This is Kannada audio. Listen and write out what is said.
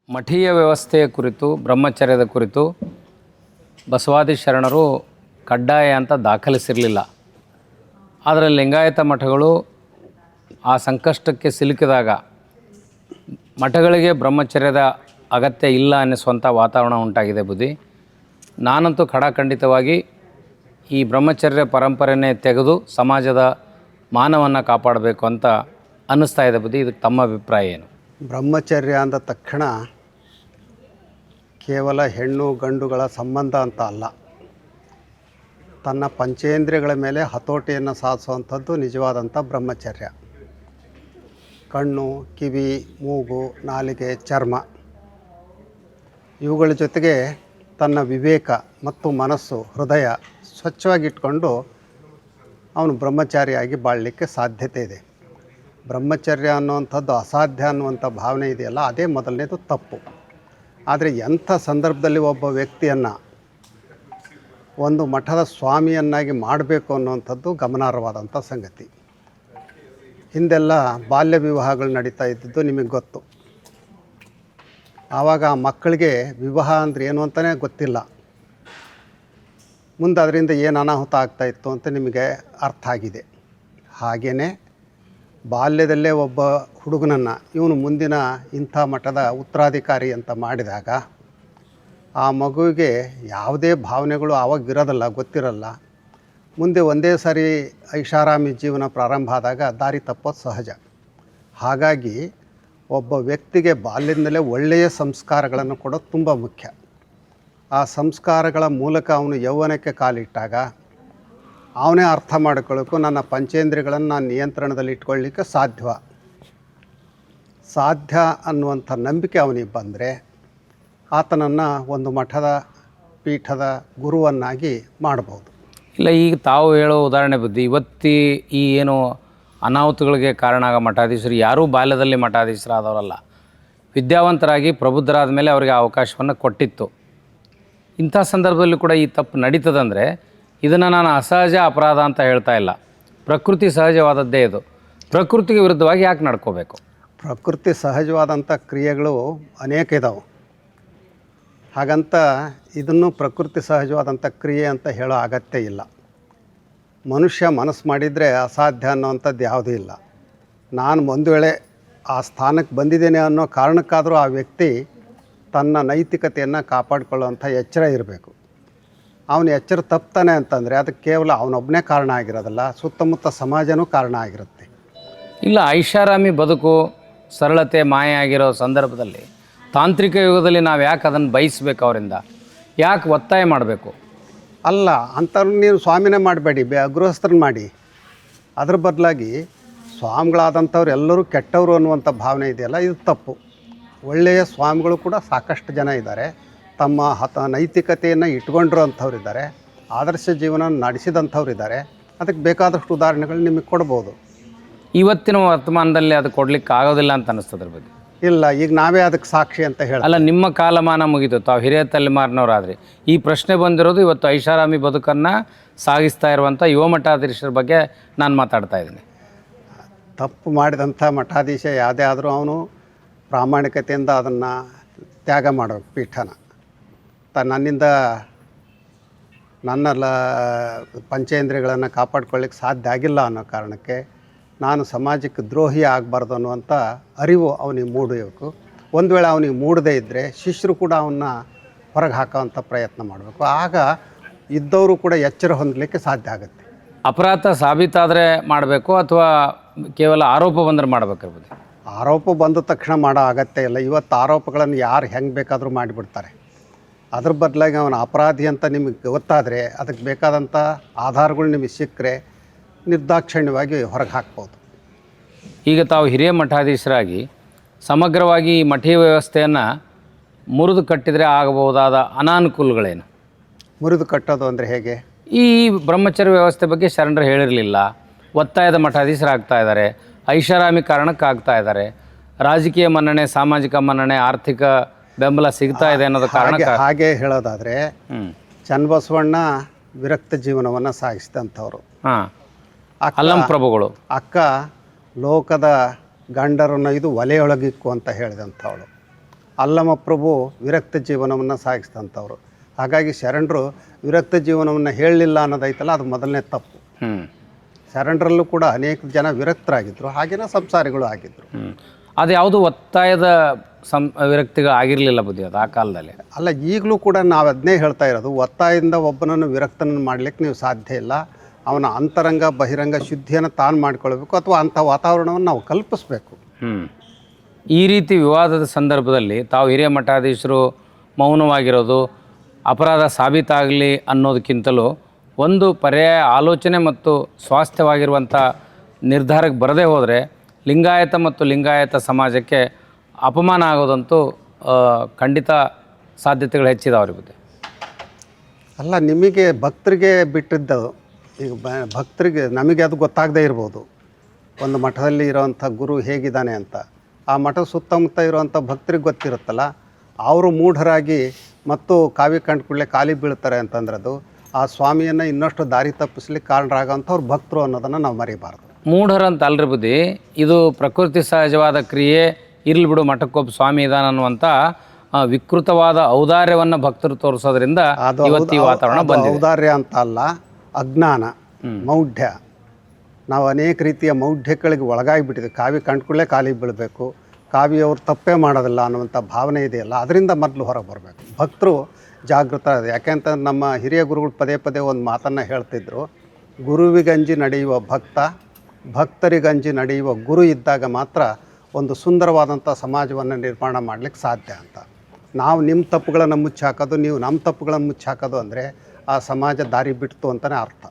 ಮಠೀಯ ವ್ಯವಸ್ಥೆಯ ಕುರಿತು ಬ್ರಹ್ಮಚರ್ಯದ ಕುರಿತು ಬಸವಾದಿ ಶರಣರು ಕಡ್ಡಾಯ ಅಂತ ದಾಖಲಿಸಿರಲಿಲ್ಲ. ಆದರೆ ಲಿಂಗಾಯತ ಮಠಗಳು ಆ ಸಂಕಷ್ಟಕ್ಕೆ ಸಿಲುಕಿದಾಗ ಮಠಗಳಿಗೆ ಬ್ರಹ್ಮಚರ್ಯದ ಅಗತ್ಯ ಇಲ್ಲ ಅನ್ನಿಸುವಂಥ ವಾತಾವರಣ ಉಂಟಾಗಿದೆ ಬುದ್ಧಿ. ನಾನಂತೂ ಖಡಾಖಂಡಿತವಾಗಿ ಈ ಬ್ರಹ್ಮಚರ್ಯ ಪರಂಪರೆಯನ್ನೇ ತೆಗೆದು ಸಮಾಜದ ಮಾನವನ್ನು ಕಾಪಾಡಬೇಕು ಅಂತ ಅನ್ನಿಸ್ತಾ ಇದೆ ಬುದ್ಧಿ. ಇದಕ್ಕೆ ತಮ್ಮ ಅಭಿಪ್ರಾಯ ಏನು? ಬ್ರಹ್ಮಚರ್ಯ ಅಂದ ತಕ್ಷಣ ಕೇವಲ ಹೆಣ್ಣು ಗಂಡುಗಳ ಸಂಬಂಧ ಅಂತ ಅಲ್ಲ, ತನ್ನ ಪಂಚೇಂದ್ರಿಯಗಳ ಮೇಲೆ ಹತೋಟಿಯನ್ನು ಸಾಧಿಸುವಂಥದ್ದು ನಿಜವಾದಂಥ ಬ್ರಹ್ಮಚರ್ಯ. ಕಣ್ಣು, ಕಿವಿ, ಮೂಗು, ನಾಲಿಗೆ, ಚರ್ಮ ಇವುಗಳ ಜೊತೆಗೆ ತನ್ನ ವಿವೇಕ ಮತ್ತು ಮನಸ್ಸು, ಹೃದಯ ಸ್ವಚ್ಛವಾಗಿಟ್ಕೊಂಡು ಅವನು ಬ್ರಹ್ಮಚಾರಿಯಾಗಿ ಬಾಳಲಿಕ್ಕೆ ಸಾಧ್ಯತೆ ಇದೆ. ಬ್ರಹ್ಮಚರ್ಯ ಅನ್ನುವಂಥದ್ದು ಅಸಾಧ್ಯ ಅನ್ನುವಂಥ ಭಾವನೆ ಇದೆಯಲ್ಲ, ಅದೇ ಮೊದಲನೇದು ತಪ್ಪು. ಆದರೆ ಎಂಥ ಸಂದರ್ಭದಲ್ಲಿ ಒಬ್ಬ ವ್ಯಕ್ತಿಯನ್ನು ಒಂದು ಮಠದ ಸ್ವಾಮಿಯನ್ನಾಗಿ ಮಾಡಬೇಕು ಅನ್ನುವಂಥದ್ದು ಗಮನಾರ್ಹವಾದಂಥ ಸಂಗತಿ. ಹಿಂದೆಲ್ಲ ಬಾಲ್ಯ ವಿವಾಹಗಳು ನಡೀತಾ ಇದ್ದಿದ್ದು ನಿಮಗೆ ಗೊತ್ತು. ಆವಾಗ ಆ ಮಕ್ಕಳಿಗೆ ವಿವಾಹ ಅಂದರೆ ಏನು ಅಂತಲೇ ಗೊತ್ತಿಲ್ಲ. ಮುಂದೆ ಅದರಿಂದ ಏನು ಅನಾಹುತ ಆಗ್ತಾಯಿತ್ತು ಅಂತ ನಿಮಗೆ ಅರ್ಥ ಆಗಿದೆ. ಹಾಗೆಯೇ ಬಾಲ್ಯದಲ್ಲೇ ಒಬ್ಬ ಹುಡುಗನನ್ನು ಇವನು ಮುಂದಿನ ಇಂಥ ಮಠದ ಉತ್ತರಾಧಿಕಾರಿ ಅಂತ ಮಾಡಿದಾಗ ಆ ಮಗುವಿಗೆ ಯಾವುದೇ ಭಾವನೆಗಳು ಆವಾಗಿರೋದಲ್ಲ, ಗೊತ್ತಿರಲ್ಲ. ಮುಂದೆ ಒಂದೇ ಸಾರಿ ಐಷಾರಾಮಿ ಜೀವನ ಪ್ರಾರಂಭ ಆದಾಗ ದಾರಿ ತಪ್ಪೋದು ಸಹಜ. ಹಾಗಾಗಿ ಒಬ್ಬ ವ್ಯಕ್ತಿಗೆ ಬಾಲ್ಯದಿಂದಲೇ ಒಳ್ಳೆಯ ಸಂಸ್ಕಾರಗಳನ್ನು ಕೊಡೋದು ತುಂಬ ಮುಖ್ಯ. ಆ ಸಂಸ್ಕಾರಗಳ ಮೂಲಕ ಅವನು ಯೌವನಕ್ಕೆ ಕಾಲಿಟ್ಟಾಗ ಅವನೇ ಅರ್ಥ ಮಾಡಿಕೊಳ್ಳೋಕ್ಕೂ ನನ್ನ ಪಂಚೇಂದ್ರಿಯಗಳನ್ನು ನಾನು ನಿಯಂತ್ರಣದಲ್ಲಿ ಇಟ್ಕೊಳ್ಳಿಕ್ಕೆ ಸಾಧ್ಯ ಅನ್ನುವಂಥ ನಂಬಿಕೆ ಅವನಿಗೆ ಬಂದರೆ ಆತನನ್ನು ಒಂದು ಮಠದ ಪೀಠದ ಗುರುವನ್ನಾಗಿ ಮಾಡ್ಬೋದು. ಇಲ್ಲ, ಈಗ ತಾವು ಹೇಳೋ ಉದಾಹರಣೆ ಬುದ್ಧಿ, ಈ ಏನು ಅನಾಹುತಗಳಿಗೆ ಕಾರಣ ಆಗೋ ಮಠಾಧೀಶರು ಯಾರೂ ಬಾಲ್ಯದಲ್ಲಿ ಮಠಾಧೀಶರಾದವರಲ್ಲ. ವಿದ್ಯಾವಂತರಾಗಿ ಪ್ರಬುದ್ಧರಾದ ಮೇಲೆ ಅವರಿಗೆ ಅವಕಾಶವನ್ನು ಕೊಟ್ಟಿತ್ತು. ಇಂಥ ಸಂದರ್ಭದಲ್ಲಿ ಕೂಡ ಈ ತಪ್ಪು ನಡೀತದಂದರೆ ಇದನ್ನು ನಾನು ಅಸಹಜ ಅಪರಾಧ ಅಂತ ಹೇಳ್ತಾ ಇಲ್ಲ. ಪ್ರಕೃತಿ ಸಹಜವಾದದ್ದೇ ಇದು. ಪ್ರಕೃತಿಗೆ ವಿರುದ್ಧವಾಗಿ ಯಾಕೆ ನಡ್ಕೋಬೇಕು? ಪ್ರಕೃತಿ ಸಹಜವಾದಂಥ ಕ್ರಿಯೆಗಳು ಅನೇಕ ಇದ್ದಾವೆ. ಹಾಗಂತ ಇದನ್ನು ಪ್ರಕೃತಿ ಸಹಜವಾದಂಥ ಕ್ರಿಯೆ ಅಂತ ಹೇಳೋ ಅಗತ್ಯ ಇಲ್ಲ. ಮನುಷ್ಯ ಮನಸ್ಸು ಮಾಡಿದರೆ ಅಸಾಧ್ಯ ಅನ್ನೋವಂಥದ್ದು ಯಾವುದೂ ಇಲ್ಲ. ನಾನು ಒಂದು ವೇಳೆ ಆ ಸ್ಥಾನಕ್ಕೆ ಬಂದಿದ್ದೇನೆ ಅನ್ನೋ ಕಾರಣಕ್ಕಾದರೂ ಆ ವ್ಯಕ್ತಿ ತನ್ನ ನೈತಿಕತೆಯನ್ನು ಕಾಪಾಡಿಕೊಳ್ಳುವಂಥ ಎಚ್ಚರ ಇರಬೇಕು. ಅವನು ಎಚ್ಚರ ತಪ್ತಾನೆ ಅಂತಂದರೆ ಅದಕ್ಕೆ ಕೇವಲ ಅವನೊಬ್ಬನೇ ಕಾರಣ ಆಗಿರೋದಲ್ಲ, ಸುತ್ತಮುತ್ತ ಸಮಾಜನೂ ಕಾರಣ ಆಗಿರುತ್ತೆ. ಇಲ್ಲ, ಐಷಾರಾಮಿ ಬದುಕು ಸರಳತೆ ಮಾಯ ಆಗಿರೋ ಸಂದರ್ಭದಲ್ಲಿ ತಾಂತ್ರಿಕ ಯುಗದಲ್ಲಿ ನಾವು ಯಾಕೆ ಅದನ್ನು ಬಯಸಬೇಕು? ಅವರಿಂದ ಯಾಕೆ ಒತ್ತಾಯ ಮಾಡಬೇಕು? ಅಲ್ಲ, ಅಂಥವ್ರು ನೀವು ಸ್ವಾಮಿನೇ ಮಾಡಬೇಡಿ, ಗೃಹಸ್ಥರನ್ನ ಮಾಡಿ. ಅದ್ರ ಬದಲಾಗಿ ಸ್ವಾಮಿಗಳಾದಂಥವ್ರು ಎಲ್ಲರೂ ಕೆಟ್ಟವರು ಅನ್ನುವಂಥ ಭಾವನೆ ಇದೆಯಲ್ಲ, ಇದು ತಪ್ಪು. ಒಳ್ಳೆಯ ಸ್ವಾಮಿಗಳು ಕೂಡ ಸಾಕಷ್ಟು ಜನ ಇದ್ದಾರೆ. ತಮ್ಮ ನೈತಿಕತೆಯನ್ನು ಇಟ್ಕೊಂಡಿರೋ ಅಂಥವ್ರು ಇದ್ದಾರೆ, ಆದರ್ಶ ಜೀವನ ನಡೆಸಿದಂಥವ್ರು ಇದ್ದಾರೆ. ಅದಕ್ಕೆ ಬೇಕಾದಷ್ಟು ಉದಾಹರಣೆಗಳು ನಿಮಗೆ ಕೊಡ್ಬೋದು. ಇವತ್ತಿನ ವರ್ತಮಾನದಲ್ಲಿ ಅದು ಕೊಡ್ಲಿಕ್ಕೆ ಆಗೋದಿಲ್ಲ ಅಂತ ಅನ್ನಿಸ್ತದ್ರ ಬಗ್ಗೆ? ಇಲ್ಲ, ಈಗ ನಾವೇ ಅದಕ್ಕೆ ಸಾಕ್ಷಿ ಅಂತ ಹೇಳಿ. ಅಲ್ಲ, ನಿಮ್ಮ ಕಾಲಮಾನ ಮುಗಿತು, ತಾವು ಹಿರಿಯ ತಲೆಮಾರಿನವರಾದ್ರಿ. ಈ ಪ್ರಶ್ನೆ ಬಂದಿರೋದು ಇವತ್ತು ಐಷಾರಾಮಿ ಬದುಕನ್ನು ಸಾಗಿಸ್ತಾ ಇರುವಂಥ ಯುವ ಮಠಾಧೀಶರ ಬಗ್ಗೆ ನಾನು ಮಾತಾಡ್ತಾ ಇದ್ದೀನಿ. ತಪ್ಪು ಮಾಡಿದಂಥ ಮಠಾಧೀಶ ಯಾವುದೇ ಆದರೂ ಅವನು ಪ್ರಾಮಾಣಿಕತೆಯಿಂದ ಅದನ್ನು ತ್ಯಾಗ ಮಾಡಬೇಕು. ಪೀಠನ ನನ್ನಿಂದ ನನ್ನ ಪಂಚೇಂದ್ರಿಯಗಳನ್ನು ಕಾಪಾಡ್ಕೊಳ್ಳಿಕ್ಕೆ ಸಾಧ್ಯ ಆಗಿಲ್ಲ ಅನ್ನೋ ಕಾರಣಕ್ಕೆ ನಾನು ಸಮಾಜಕ್ಕೆ ದ್ರೋಹಿ ಆಗಬಾರ್ದು ಅನ್ನುವಂಥ ಅರಿವು ಅವನಿಗೆ ಮೂಡಬೇಕು. ಒಂದು ವೇಳೆ ಅವನಿಗೆ ಮೂಡದೇ ಇದ್ದರೆ ಶಿಷ್ಯರು ಕೂಡ ಅವನ್ನ ಹೊರಗೆ ಹಾಕೋವಂಥ ಪ್ರಯತ್ನ ಮಾಡಬೇಕು. ಆಗ ಇದ್ದವರು ಕೂಡ ಎಚ್ಚರ ಹೊಂದಲಿಕ್ಕೆ ಸಾಧ್ಯ ಆಗುತ್ತೆ. ಅಪರಾಧ ಸಾಬೀತಾದರೆ ಮಾಡಬೇಕು ಅಥವಾ ಕೇವಲ ಆರೋಪ ಬಂದರೆ ಮಾಡಬೇಕಿರ್ಬೋದು? ಆರೋಪ ಬಂದ ತಕ್ಷಣ ಮಾಡೋ ಅಗತ್ಯ ಇಲ್ಲ. ಇವತ್ತು ಆರೋಪಗಳನ್ನು ಯಾರು ಹೆಂಗೆ ಬೇಕಾದರೂ ಮಾಡಿಬಿಡ್ತಾರೆ. ಅದ್ರ ಬದಲಾಗಿ ಅವನ ಅಪರಾಧಿ ಅಂತ ನಿಮಗೆ ಗೊತ್ತಾದರೆ ಅದಕ್ಕೆ ಬೇಕಾದಂಥ ಆಧಾರಗಳು ನಿಮಗೆ ಸಿಕ್ಕರೆ ನಿರ್ದಾಕ್ಷಿಣ್ಯವಾಗಿ ಹೊರಗೆ ಹಾಕ್ಬೋದು. ಈಗ ತಾವು ಹಿರಿಯ ಮಠಾಧೀಶರಾಗಿ ಸಮಗ್ರವಾಗಿ ಈ ಮಠೀಯ ವ್ಯವಸ್ಥೆಯನ್ನು ಮುರಿದು ಕಟ್ಟಿದರೆ ಆಗಬಹುದಾದ ಅನಾನುಕೂಲಗಳೇನು? ಮುರಿದು ಕಟ್ಟೋದು ಅಂದರೆ ಹೇಗೆ? ಈ ಬ್ರಹ್ಮಚರ್ಯ ವ್ಯವಸ್ಥೆ ಬಗ್ಗೆ ಶರಣರು ಹೇಳಿರಲಿಲ್ಲ. ಒತ್ತಾಯದ ಮಠಾಧೀಶರಾಗ್ತಾ ಇದ್ದಾರೆ, ಐಷಾರಾಮಿ ಕಾರಣಕ್ಕೆ ಆಗ್ತಾ ಇದ್ದಾರೆ. ರಾಜಕೀಯ ಮನ್ನಣೆ, ಸಾಮಾಜಿಕ ಮನ್ನಣೆ, ಆರ್ಥಿಕ ಬೆಂಬಲ ಸಿಗ್ತಾ ಇದೆ ಅನ್ನೋದು ಕಾರಣಕ್ಕೆ. ಹಾಗೆ ಹೇಳೋದಾದರೆ ಚನ್ನಬಸವಣ್ಣ ವಿರಕ್ತ ಜೀವನವನ್ನು ಸಾಗಿಸಿದಂಥವ್ರು. ಅಲ್ಲಂ ಪ್ರಭುಗಳು. ಅಕ್ಕ ಲೋಕದ ಗಂಡರನ್ನು ಇದು ಒಲೆಯೊಳಗಿಕ್ಕು ಅಂತ ಹೇಳಿದಂಥವಳು. ಅಲ್ಲಮಪ್ರಭು ವಿರಕ್ತ ಜೀವನವನ್ನು ಸಾಗಿಸಿದಂಥವ್ರು. ಹಾಗಾಗಿ ಶರಣರು ವಿರಕ್ತ ಜೀವನವನ್ನು ಹೇಳಲಿಲ್ಲ ಅನ್ನೋದೈತಲ್ಲ, ಅದು ಮೊದಲನೇ ತಪ್ಪು. ಶರಣರಲ್ಲೂ ಕೂಡ ಅನೇಕ ಜನ ವಿರಕ್ತರಾಗಿದ್ದರು, ಹಾಗೇನೇ ಸಂಸಾರಿಗಳು ಆಗಿದ್ದರು. ಅದು ಯಾವುದು ಒತ್ತಾಯದ ವಿರಕ್ತಿಗಳು ಆಗಿರಲಿಲ್ಲ ಬುದ್ಧಿ ಅದು ಆ ಕಾಲದಲ್ಲಿ. ಅಲ್ಲ, ಈಗಲೂ ಕೂಡ ನಾವು ಅದನ್ನೇ ಹೇಳ್ತಾ ಇರೋದು, ಒತ್ತಾಯದಿಂದ ಒಬ್ಬನನ್ನು ವಿರಕ್ತನನ್ನು ಮಾಡಲಿಕ್ಕೆ ನೀವು ಸಾಧ್ಯ ಇಲ್ಲ. ಅವನ ಅಂತರಂಗ ಬಹಿರಂಗ ಶುದ್ಧಿಯನ್ನು ತಾನು ಮಾಡಿಕೊಳ್ಬೇಕು, ಅಥವಾ ಅಂಥ ವಾತಾವರಣವನ್ನು ನಾವು ಕಲ್ಪಿಸ್ಬೇಕು. ಈ ರೀತಿ ವಿವಾದದ ಸಂದರ್ಭದಲ್ಲಿ ತಾವು ಹಿರಿಯ ಮಠಾಧೀಶರು ಮೌನವಾಗಿರೋದು ಅಪರಾಧ ಸಾಬೀತಾಗಲಿ ಅನ್ನೋದಕ್ಕಿಂತಲೂ ಒಂದು ಪರ್ಯಾಯ ಆಲೋಚನೆ ಮತ್ತು ಸ್ವಾಸ್ಥ್ಯವಾಗಿರುವಂಥ ನಿರ್ಧಾರಕ್ಕೆ ಬರದೇ ಹೋದರೆ ಲಿಂಗಾಯತ ಮತ್ತು ಲಿಂಗಾಯತ ಸಮಾಜಕ್ಕೆ ಅಪಮಾನ ಆಗೋದಂತೂ ಖಂಡಿತ ಸಾಧ್ಯತೆಗಳು ಹೆಚ್ಚಿದಾವ್ರಿ ಬುದ್ಧಿ. ಅಲ್ಲ, ನಿಮಗೆ ಭಕ್ತರಿಗೆ ಬಿಟ್ಟಿದ್ದದು. ಈಗ ಭಕ್ತರಿಗೆ ನಮಗೆ ಅದು ಗೊತ್ತಾಗದೇ ಇರ್ಬೋದು, ಒಂದು ಮಠದಲ್ಲಿ ಇರೋವಂಥ ಗುರು ಹೇಗಿದ್ದಾನೆ ಅಂತ. ಆ ಮಠದ ಸುತ್ತಮುತ್ತ ಇರುವಂಥ ಭಕ್ತರಿಗೆ ಗೊತ್ತಿರುತ್ತಲ್ಲ, ಅವರು ಮೂಢರಾಗಿ ಮತ್ತು ಕಾವಿ ಕಂಡುಕೊಳ್ಳೆ ಖಾಲಿ ಬೀಳ್ತಾರೆ ಅಂತಂದ್ರೆ ಅದು ಆ ಸ್ವಾಮಿಯನ್ನು ಇನ್ನಷ್ಟು ದಾರಿ ತಪ್ಪಿಸ್ಲಿಕ್ಕೆ ಕಾರಣರಾಗೋಂಥವ್ರು ಭಕ್ತರು ಅನ್ನೋದನ್ನು ನಾವು ಮರಿಬಾರ್ದು. ಮೂಢರಂತ ಅಲ್ರಿ ಬುದ್ಧಿ, ಇದು ಪ್ರಕೃತಿ ಸಹಜವಾದ ಕ್ರಿಯೆ, ಇರ್ಲಿ ಬಿಡು ಮಠಕ್ಕೊಬ್ಬ ಸ್ವಾಮಿ ಇದಾನ ಅನ್ನುವಂಥ ವಿಕೃತವಾದ ಔದಾರ್ಯವನ್ನು ಭಕ್ತರು ತೋರಿಸೋದ್ರಿಂದ ಇವತ್ತು ಈ ವಾತಾವರಣ ಬಂದಿದೆ. ಔದಾರ್ಯ ಅಂತ ಅಲ್ಲ, ಅಜ್ಞಾನ, ಮೌಢ್ಯ. ನಾವು ಅನೇಕ ರೀತಿಯ ಮೌಢ್ಯಗಳಿಗೆ ಒಳಗಾಗಿಬಿಟ್ಟಿದ್ದೀವಿ. ಕಾವಿ ಕಂಡುಕೊಳ್ಳೆ ಖಾಲಿ ಬೀಳಬೇಕು, ಕಾವಿಯವರು ತಪ್ಪೇ ಮಾಡೋದಿಲ್ಲ ಅನ್ನುವಂಥ ಭಾವನೆ ಇದೆಯಲ್ಲ, ಅದರಿಂದ ಮೊದಲು ಹೊರಗೆ ಬರಬೇಕು. ಭಕ್ತರು ಜಾಗೃತ. ಯಾಕೆಂತಂದ್ರೆ ನಮ್ಮ ಹಿರಿಯ ಗುರುಗಳು ಪದೇ ಪದೇ ಒಂದು ಮಾತನ್ನು ಹೇಳ್ತಿದ್ರು, ಗುರುವಿಗಂಜಿ ನಡೆಯುವ ಭಕ್ತ, ಭಕ್ತರಿಗಂಜಿ ನಡೆಯುವ ಗುರು ಇದ್ದಾಗ ಮಾತ್ರ ಒಂದು ಸುಂದರವಾದಂಥ ಸಮಾಜವನ್ನು ನಿರ್ಮಾಣ ಮಾಡಲಿಕ್ಕೆ ಸಾಧ್ಯ ಅಂತ. ನಾವು ನಿಮ್ಮ ತಪ್ಪುಗಳನ್ನು ಮುಚ್ಚಾಕೋದು, ನೀವು ನಮ್ಮ ತಪ್ಪುಗಳನ್ನು ಮುಚ್ಚಾಕೋದು ಅಂದರೆ ಆ ಸಮಾಜ ದಾರಿ ಬಿಡ್ತು ಅಂತಲೇ ಅರ್ಥ.